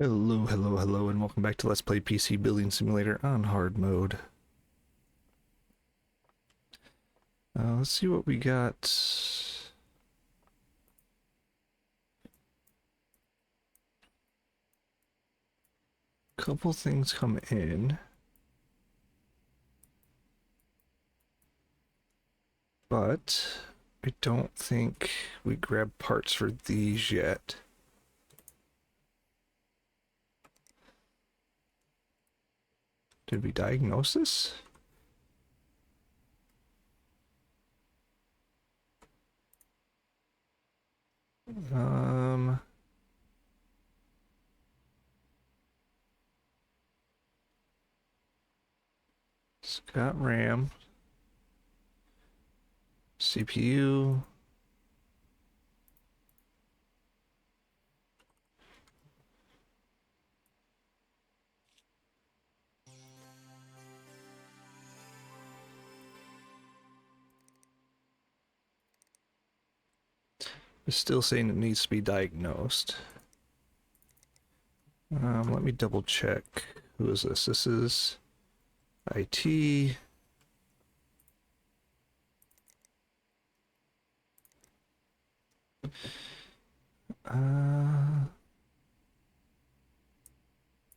Hello, hello, hello, and welcome back to Let's Play PC Building Simulator on hard mode. Let's see what we got. Couple things come in, but I don't think we grabbed parts for these yet. Did we diagnose this? Um, it's got RAM, CPU. It's still saying it needs to be diagnosed. Let me double check. Who is this? This is IT. Uh,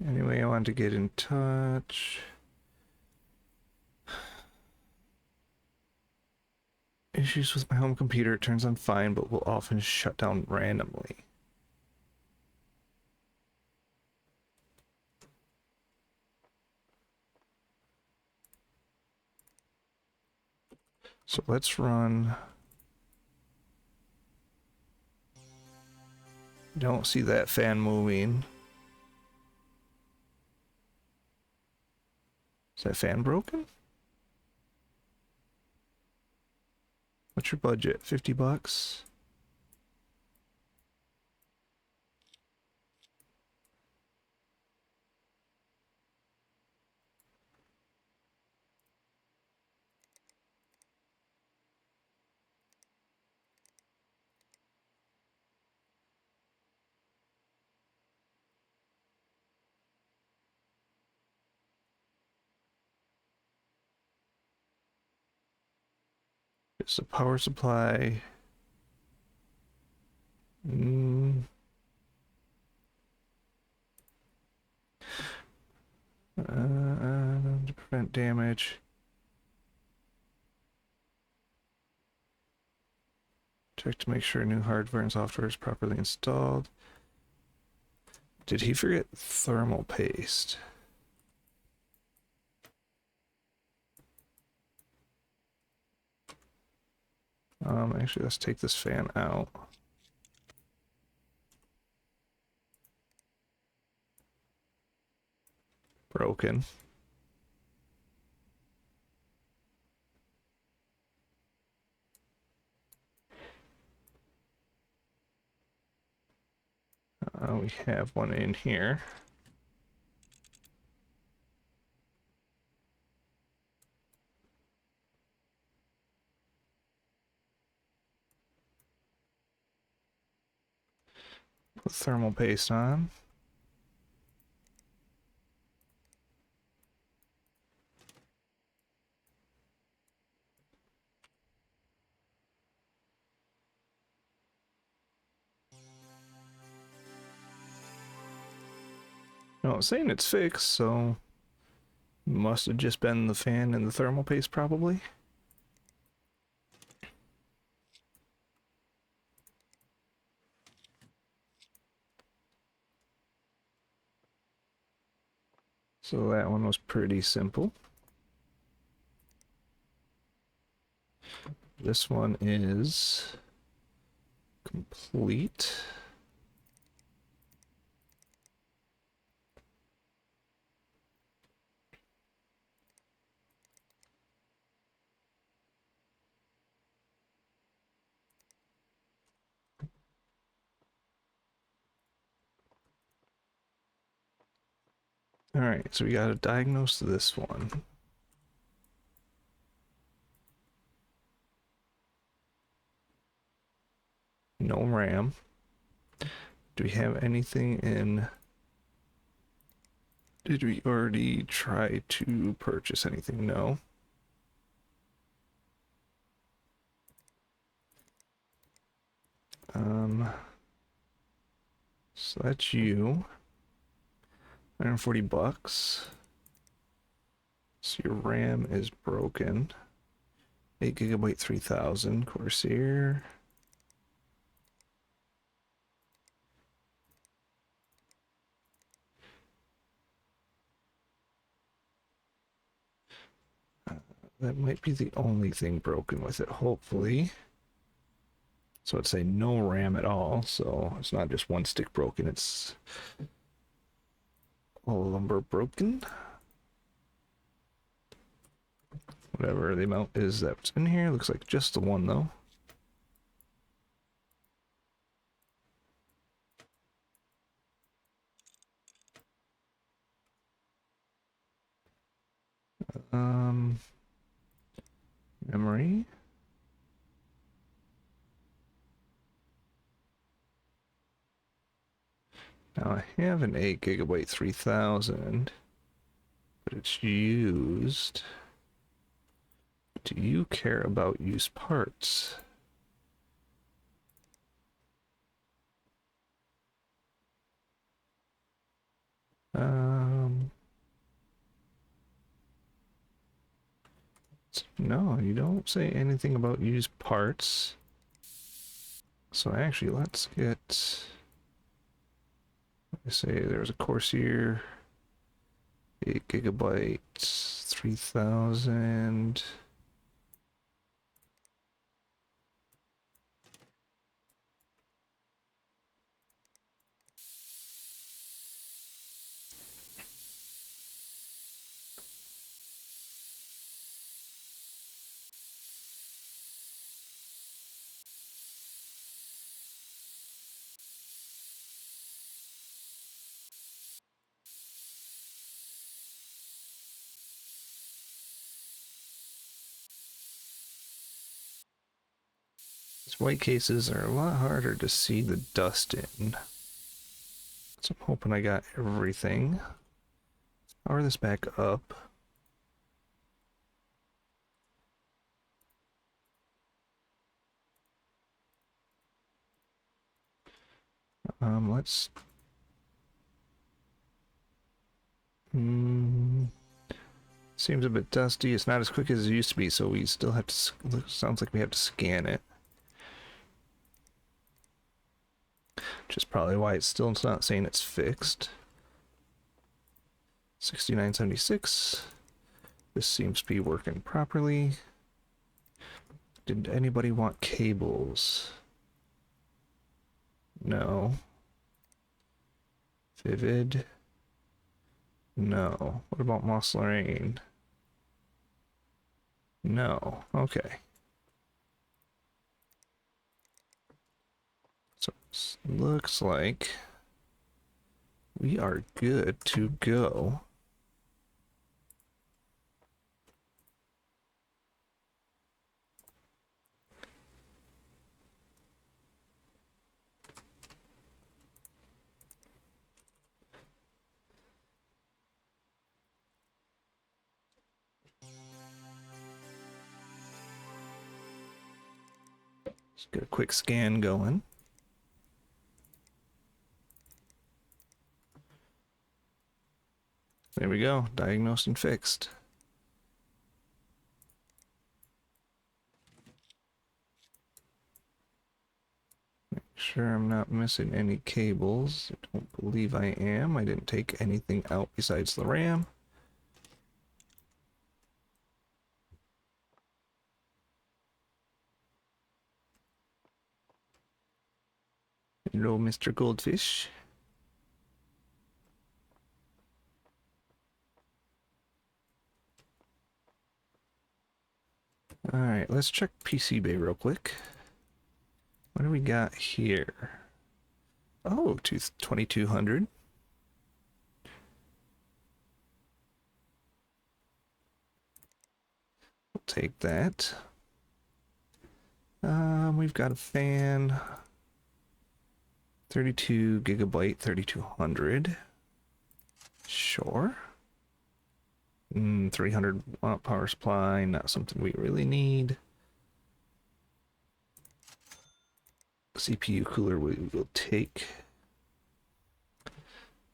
anyway, I wanted to get in touch. Issues with my home computer. It turns on fine, but will often shut down randomly. So let's run. Don't see that fan moving. Is that fan broken? What's your budget? 50 bucks? It's a power supply. Mm. To prevent damage. Check to make sure new hardware and software is properly installed. Did he forget thermal paste? Actually, let's take this fan out. Broken. We have one in here. Put thermal paste on. No, it's saying it's fixed, so must have just been the fan and the thermal paste probably. So that one was pretty simple. This one is complete. All right, so we got to diagnose this one. No RAM. Do we have anything in Did we already try to purchase anything? No. So that's you. 140 bucks. So your RAM is broken. 8 gigabyte 3000 Corsair. That might be the only thing broken with it, hopefully. So it'd say no RAM at all, so it's not just one stick broken, it's all lumber broken. Whatever the amount is that's in here, looks like just the one though. Memory. Now I have an 8 gigabyte 3000, but it's used. Do you care about used parts? No, you don't say anything about used parts. So actually, let's get. I say there's a Corsair, 8 gigabytes, 3000. These white cases are a lot harder to see the dust in. So I'm hoping I got everything. Power this back up. Let's. Seems a bit dusty. It's not as quick as it used to be, so we still have to. Sounds like we have to scan it. Which is probably why it's still not saying it's fixed. 6976. This seems to be working properly. Did anybody want cables? No. Vivid? No. What about Moss Lorraine? No. Okay. So it looks like we are good to go. Just get a quick scan going. There we go, diagnosed and fixed. Make sure I'm not missing any cables. I don't believe I am. I didn't take anything out besides the RAM. Hello, Mr. Goldfish. Alright, let's check PCBay real quick. What do we got here? Oh, 2200. We'll take that. We've got a fan. 32 gigabyte 3200. Sure. 300 watt power supply, not something we really need. CPU cooler we will take.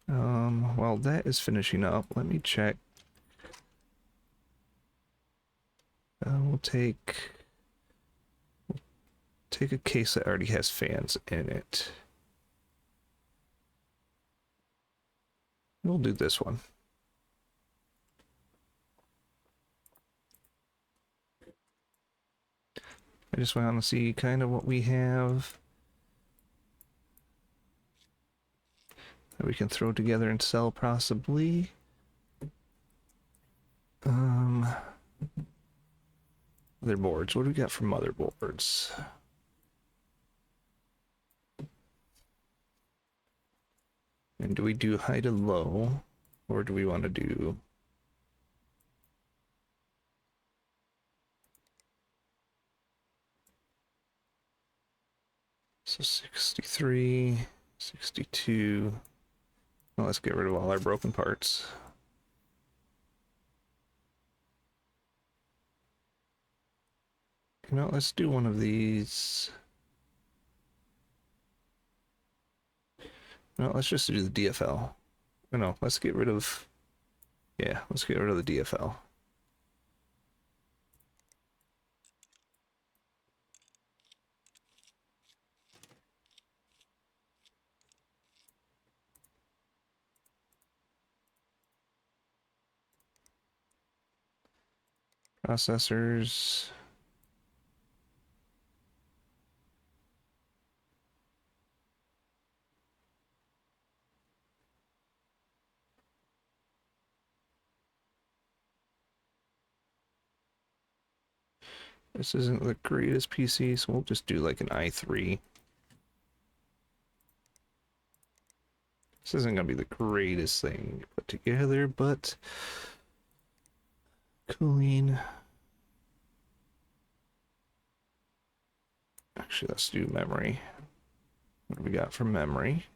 While that is finishing up, let me check. We'll take a case that already has fans in it. We'll do this one. I just want to see kind of what we have that we can throw together and sell possibly. Motherboards. What do we got for motherboards? And do we do high to low, or do we want to do... So 63, 62. Well, let's get rid of all our broken parts. You know, let's do one of these. No, let's just do the DFL. No, let's get rid of... Yeah, let's get rid of the DFL. Processors. This isn't the greatest PC, so we'll just do like an i3. This isn't going to be the greatest thing put together, but cooling. Actually, let's do memory. What do we got for memory?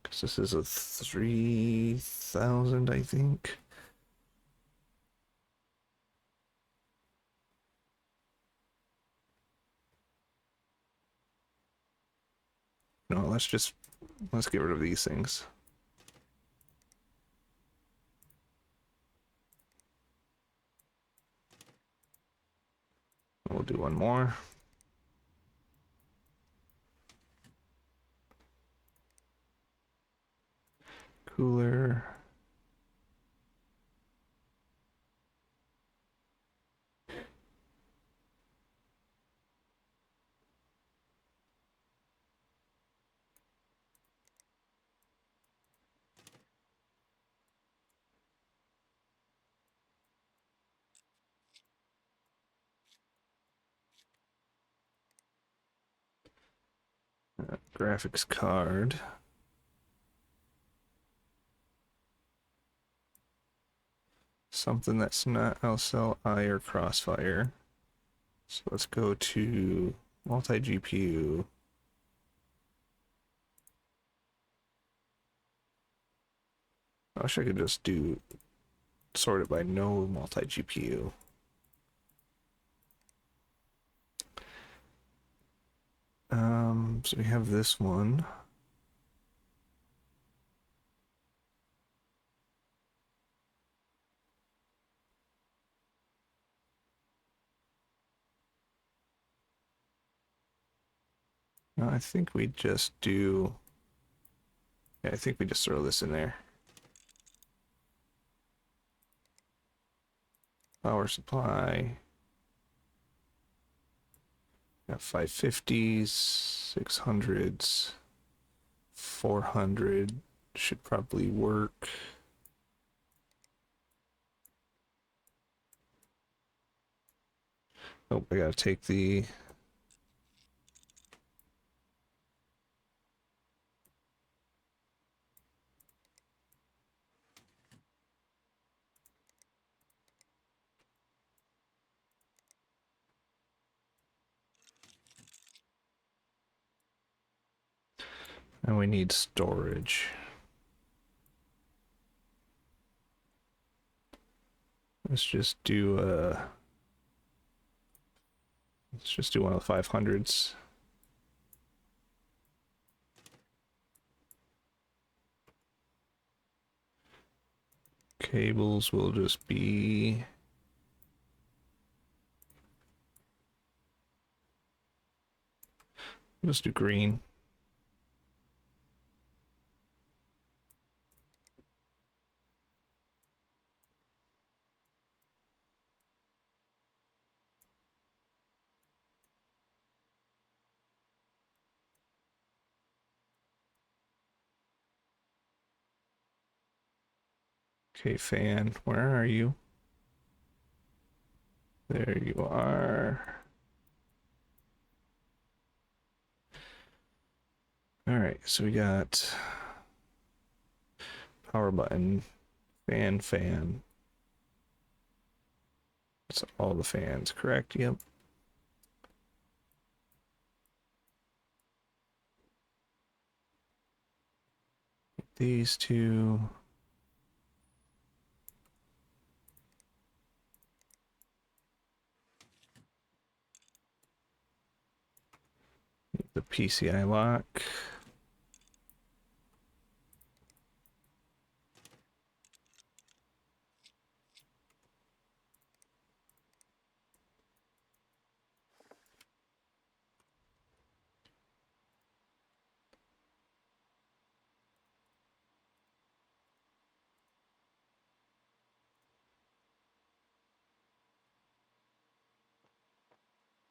Because this is a 3000, I think. No, let's get rid of these things. We'll do one more. Cooler. Graphics card. Something that's not LSL-I or Crossfire. So let's go to multi-GPU. I wish I could just do sort it by no multi-GPU. So we have this one. No, I think we just do... Yeah, I think we just throw this in there. Power supply. Got 550s, 600s, 400 should probably work. Oh, I gotta take the... And we need storage. Let's just do one of the 500s. Cables will just be let's do green. Okay, fan, where are you? There you are. All right, so we got power button, fan. That's all the fans, correct? Yep. These two. The PCI lock.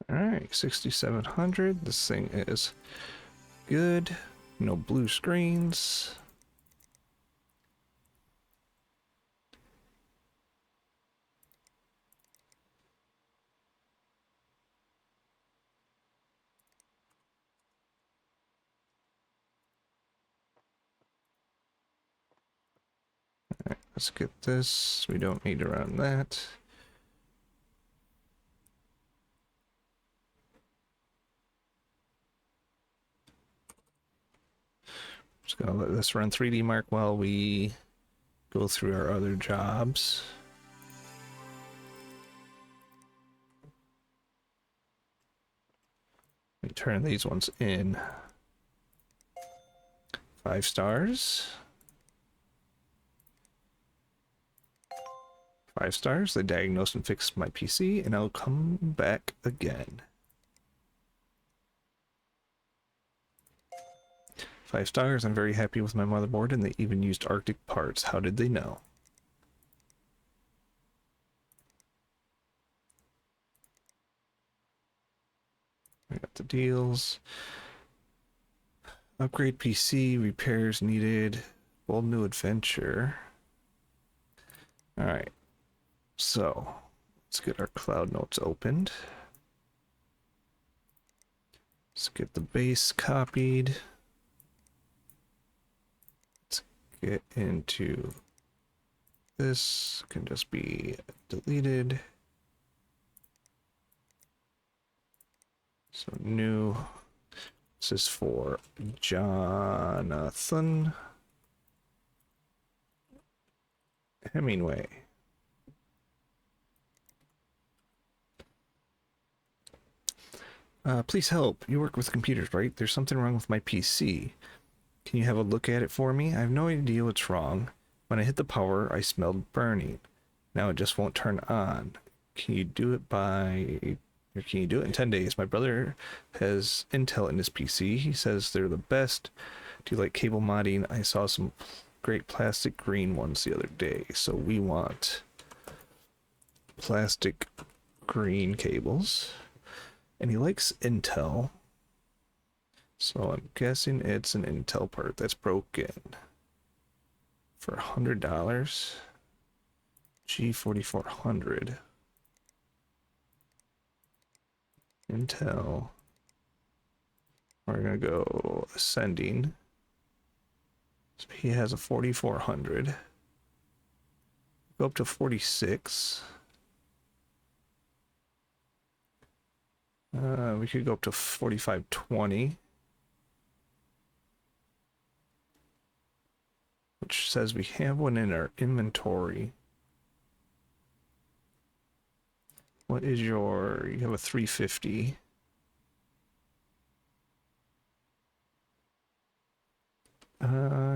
All right, 6700. This thing is good. No blue screens. All right, let's get this. We don't need to run that. Just gonna let this run 3D Mark while we go through our other jobs. We turn these ones in. 5 stars. 5 stars. They diagnosed and fixed my PC, and I'll come back again. 5 stars. I'm very happy with my motherboard, and they even used Arctic parts. How did they know? I got the deals. Upgrade PC, repairs needed, bold new adventure. Alright, so let's get our cloud notes opened. Let's get the base copied. Let's get into this, can just be deleted. So new. This is for Jonathan Hemingway. Please help. You work with computers, right? There's something wrong with my PC. Can you have a look at it for me? I have no idea what's wrong. When I hit the power, I smelled burning. Now it just won't turn on. Can you do it in 10 days? My brother has Intel in his PC. He says they're the best. Do you like cable modding? I saw some great plastic green ones the other day. So we want plastic green cables. And he likes Intel. So I'm guessing it's an Intel part that's broken. For $100. G4400. Intel. We're gonna go ascending. So he has a 4400. Go up to 46. We could go up to 4520. Which says we have one in our inventory. What is your... You have a 350.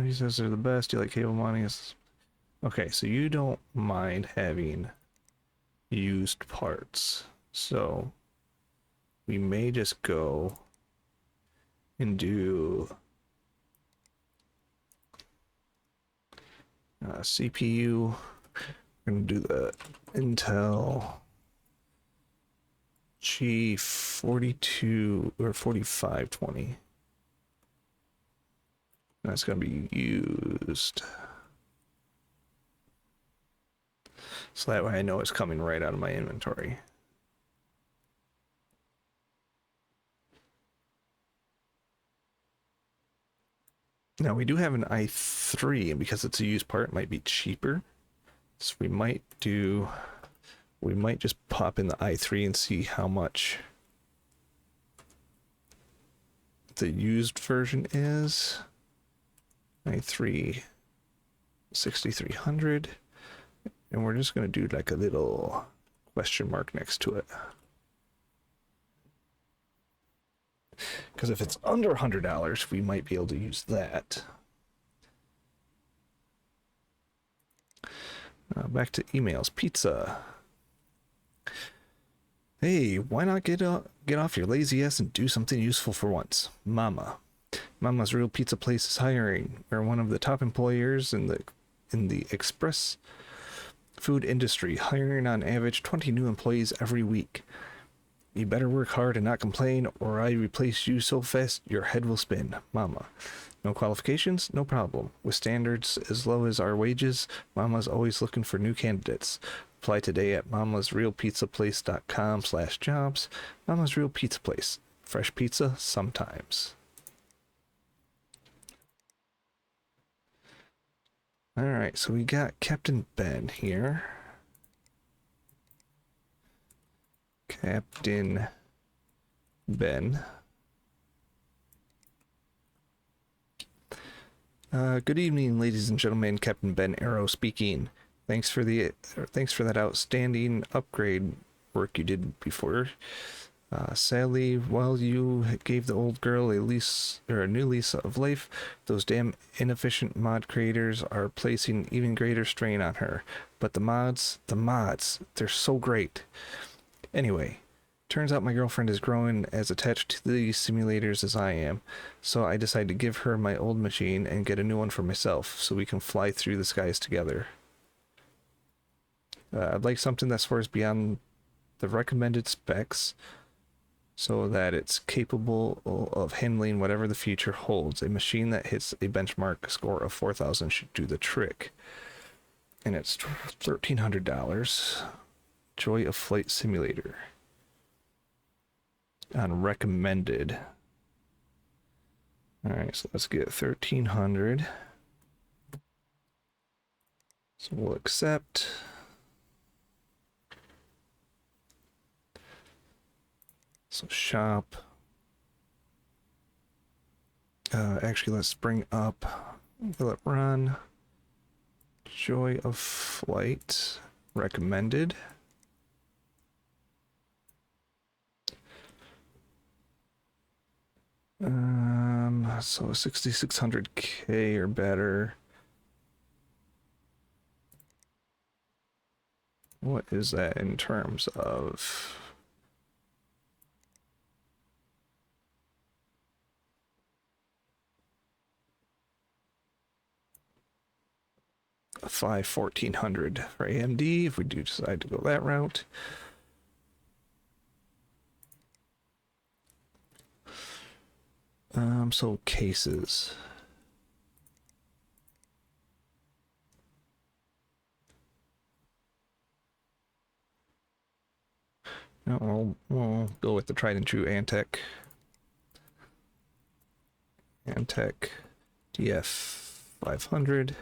He says they're the best. You like cable monitors. Okay, so you don't mind having used parts. So we may just go and do CPU. We're going to do the Intel G42 or 4520. That's going to be used. So that way I know it's coming right out of my inventory. Now we do have an i3, and because it's a used part, it might be cheaper. So we might just pop in the i3 and see how much the used version is. i3 6300, and we're just going to do like a little question mark next to it. Because if it's under $100, we might be able to use that. Back to emails. Pizza. Hey, why not get off your lazy ass and do something useful for once? Mama. Mama's Real Pizza Place is hiring. We're one of the top employers in the express food industry, hiring on average 20 new employees every week. You better work hard and not complain, or I replace you so fast your head will spin. Mama. No qualifications? No problem. With standards as low as our wages, Mama's always looking for new candidates. Apply today at mamasrealpizzaplace.com/jobs. Mama's Real Pizza Place. Fresh pizza sometimes. Alright, so we got Captain Ben here. Captain Ben. Good evening, ladies and gentlemen. Captain Ben Arrow speaking. Thanks for that outstanding upgrade work you did before. Sadly, while you gave the old girl a new lease of life, those damn inefficient mod creators are placing even greater strain on her. But the mods, they're so great. Anyway, turns out my girlfriend is growing as attached to these simulators as I am, so I decided to give her my old machine and get a new one for myself so we can fly through the skies together. I'd like something that soars beyond the recommended specs so that it's capable of handling whatever the future holds. A machine that hits a benchmark score of 4,000 should do the trick. And it's $1,300. Joy of Flight Simulator. On recommended. Alright, so let's get 1,300. So we'll accept. So shop. Actually, let's bring up, will it run? Joy of Flight, recommended. So 6,600K or better. What is that in terms of? A 1400 for AMD if we do decide to go that route. So cases. No, we'll go with the tried and true Antec. Antec DF 500.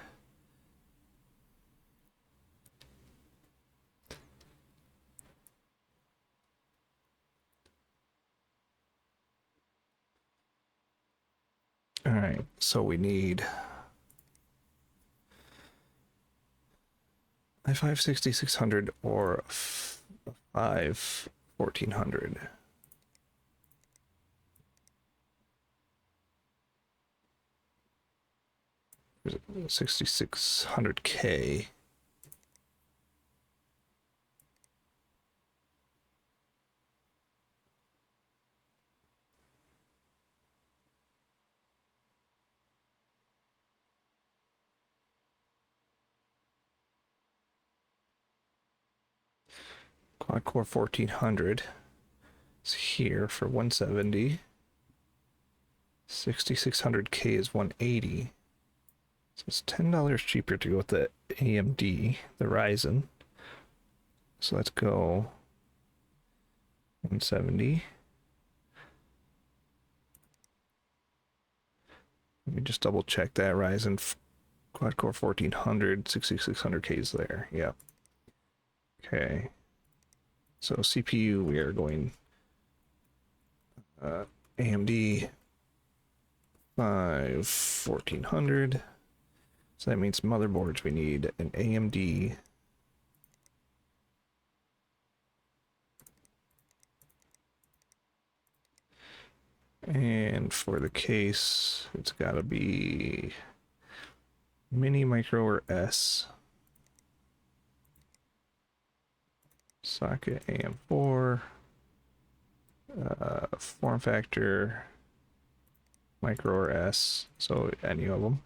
All right, so we need i5 6600 or a 5 1400. 6600K. Quad core 1400 is here for 170. 6600K is 180. So it's $10 cheaper to go with the AMD, the Ryzen. So let's go 170. Let me just double check that Ryzen quad core 1400, 6600K is there. Yep. Okay. So CPU, we are going AMD 1400. So that means motherboards, we need an AMD and for the case, it's got to be Mini, Micro, or S. Socket AM4, form factor, Micro or S, so any of them.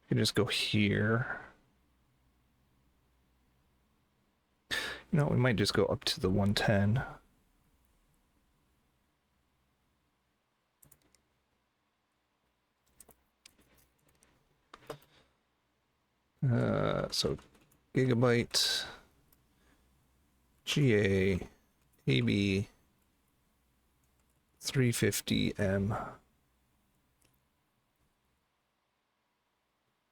You can just go here. No, we might just go up to the 110. So Gigabyte, GA, AB, 350M.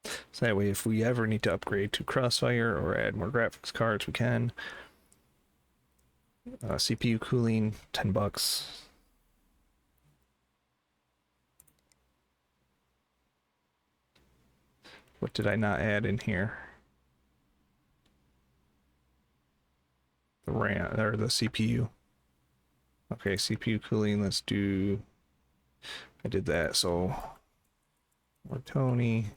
So that way, if we ever need to upgrade to Crossfire or add more graphics cards, we can. CPU cooling, $10. What did I not add in here? The RAM or the CPU. Okay, CPU cooling. Let's do. I did that. So, more Tony.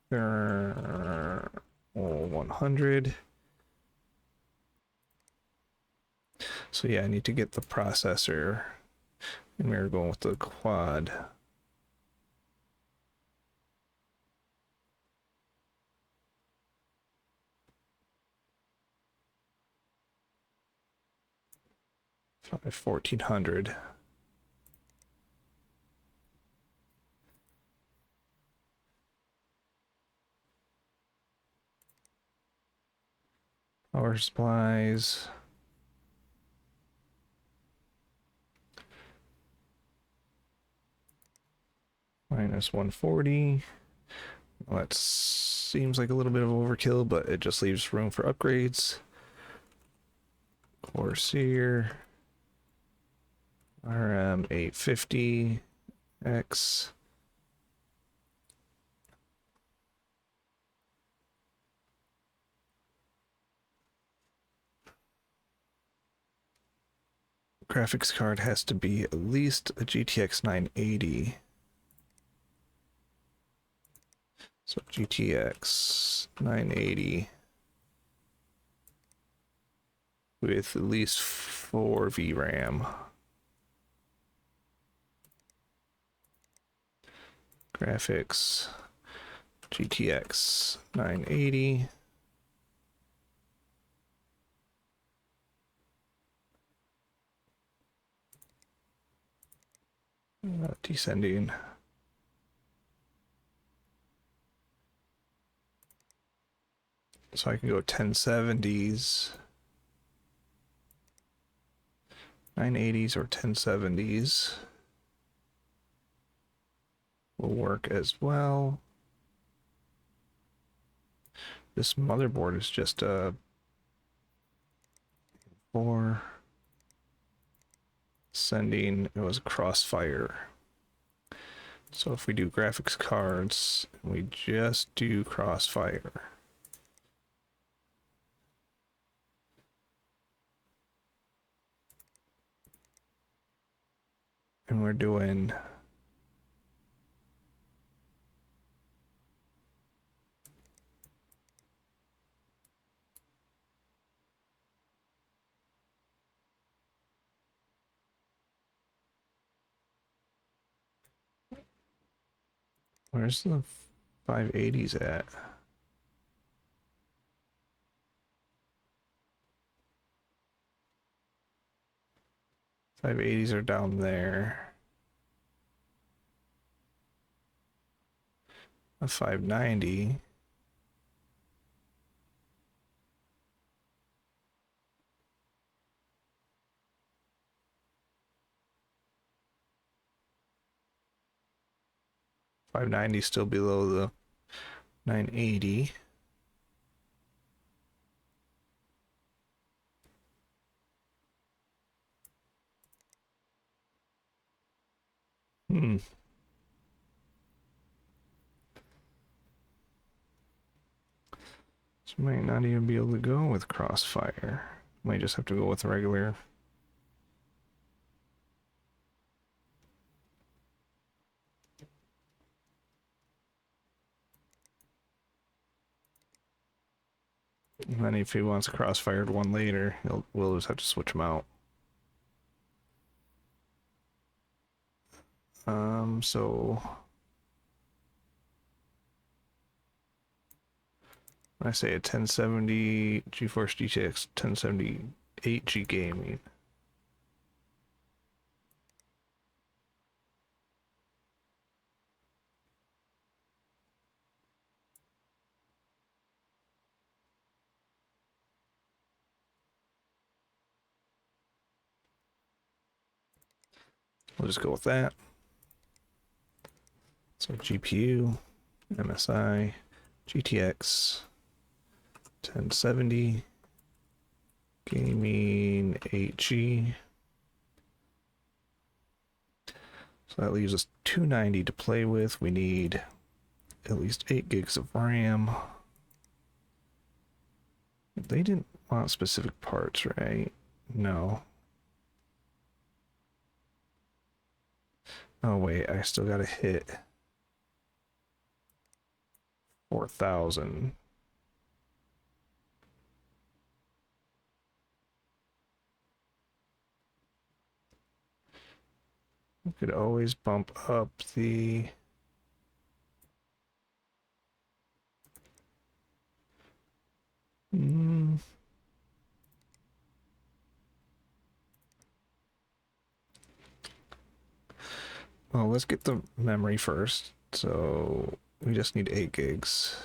100. So yeah, I need to get the processor, and we're going with the quad. Five 1400. Power supplies. Minus 140. Well, that seems like a little bit of overkill, but it just leaves room for upgrades. Corsair. RM 850X. Graphics card has to be at least a GTX 980. So GTX 980 with at least 4 VRAM. Graphics GTX 980. Descending. So I can go 1070s, 980s or 1070s will work as well. This motherboard is just a 4 sending. It was Crossfire. So if we do graphics cards, we just do Crossfire. And we're doing where's the 580s at? 580s are down there. A 590. $590 still below the 980. Hmm. So might not even be able to go with Crossfire. Might just have to go with regular. And then if he wants a Crossfired one later, we'll just have to switch them out. So when I say a 1070 GeForce GTX 1078 G gaming, we'll just go with that. So GPU, MSI, GTX 1070, gaming 8G. So that leaves us 290 to play with. We need at least 8 gigs of RAM. They didn't want specific parts, right? No. Oh wait, I still gotta hit 4,000. We could always bump up the well, let's get the memory first. So we just need 8 gigs.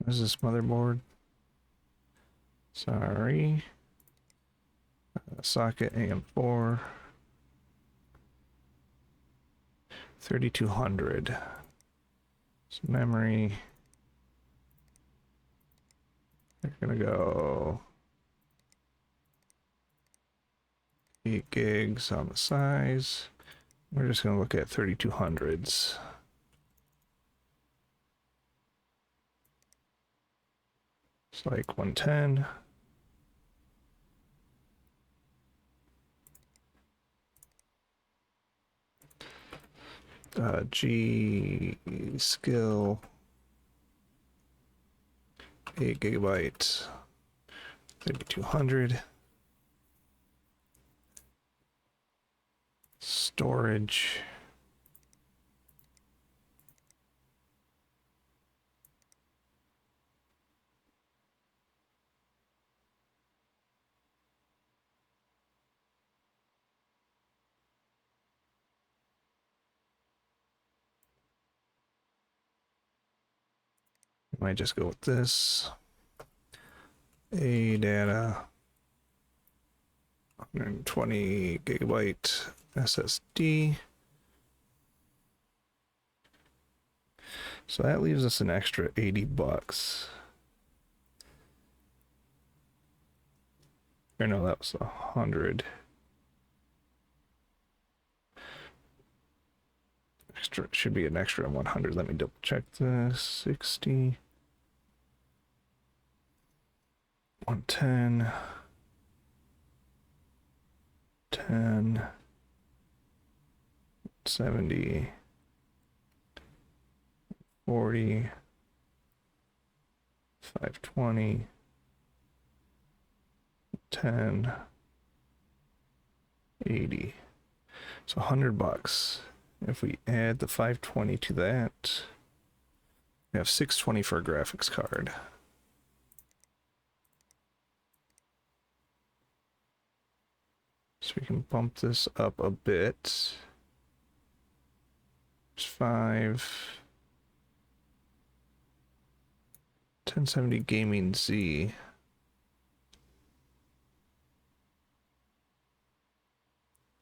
This is motherboard. Sorry. Socket AM4. 3200. So memory. We're gonna go 8 gigs on the size. We're just gonna look at 3200s. It's like 110. G skill 8 gigabyte 3200 storage might just go with this. A data 120 gigabyte SSD. So that leaves us an extra 80 bucks. Or no, that was 100. Extra should be an extra 100. Let me double check this. 60. 110. 10. 70. 40. 520. 10. 80. So 100 bucks. If we add the 520 to that, we have 620 for a graphics card. So we can bump this up a bit. It's 1070 Gaming Z.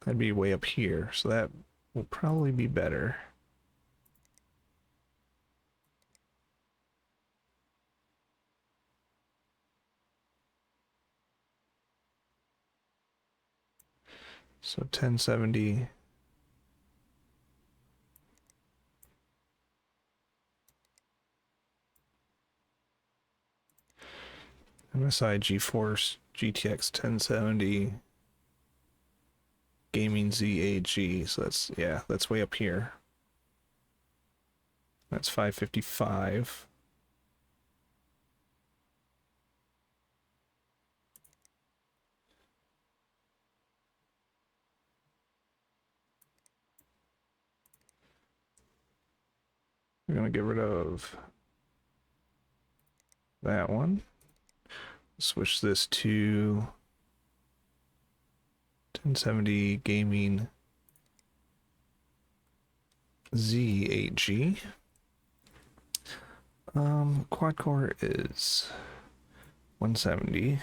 That'd be way up here, so that will probably be better. So 1070. MSI GeForce GTX 1070 Gaming Z AG. So that's, yeah, that's way up here. That's 555. We're gonna get rid of that one. Switch this to 1070 Gaming Z8G. Quad core is 170.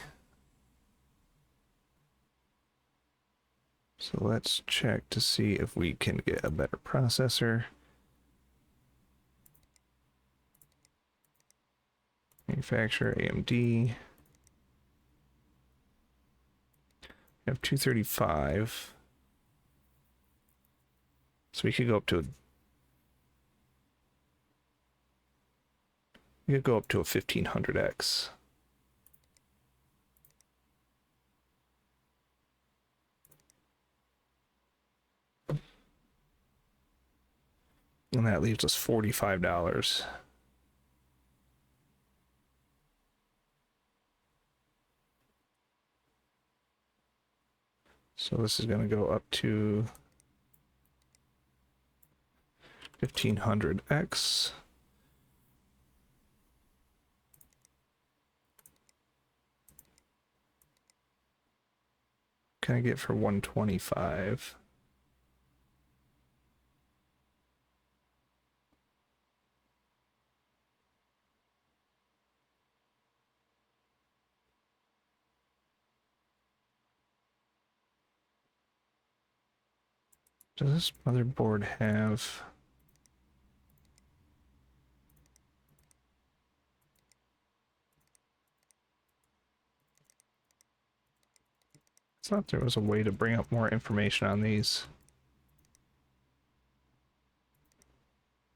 So let's check to see if we can get a better processor. Manufacturer AMD. We have 235. So we could go up to a 1500X. And that leaves us $45. So this is going to go up to 1500X. Can I get for 125? Does this motherboard have... I thought there was a way to bring up more information on these.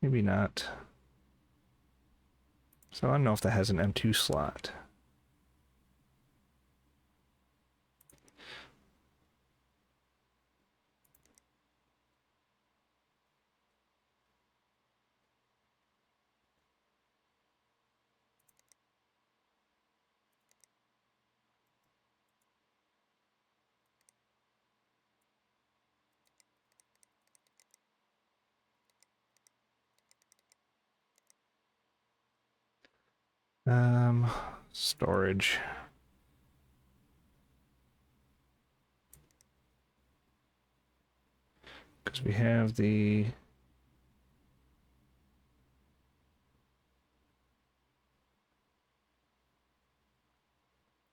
Maybe not. So I don't know if that has an M2 slot. Storage. Because we have the...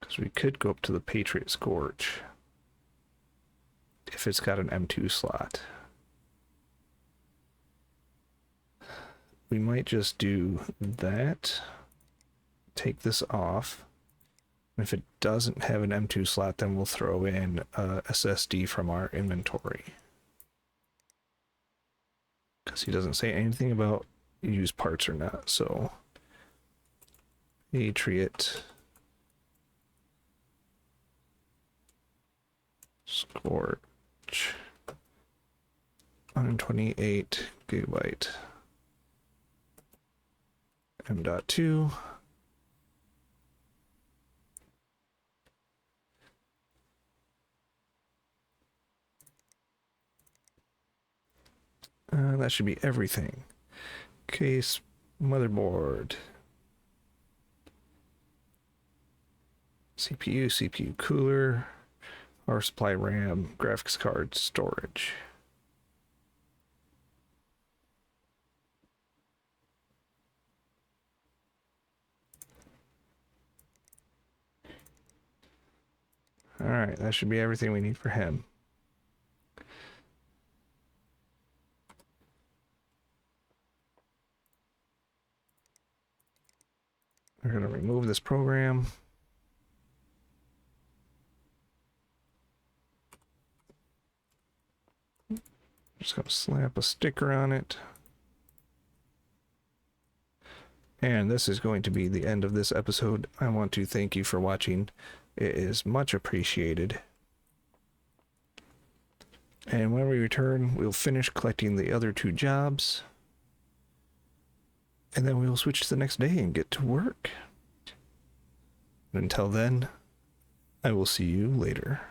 Because we could go up to the Patriot Scorch. if it's got an M2 slot. We might just do that. Take this off. If it doesn't have an M2 slot, then we'll throw in a SSD from our inventory. Because he doesn't say anything about used parts or not, so Patriot Scorch 128 gigabyte M.2. That should be everything. Case, motherboard, CPU cooler, power supply, RAM, graphics card, storage. Alright, that should be everything we need for him. We're going to remove this program. Just going to slap a sticker on it. And this is going to be the end of this episode. I want to thank you for watching. It is much appreciated. And when we return, we'll finish collecting the other 2 jobs. And then we'll switch to the next day and get to work. Until then, I will see you later.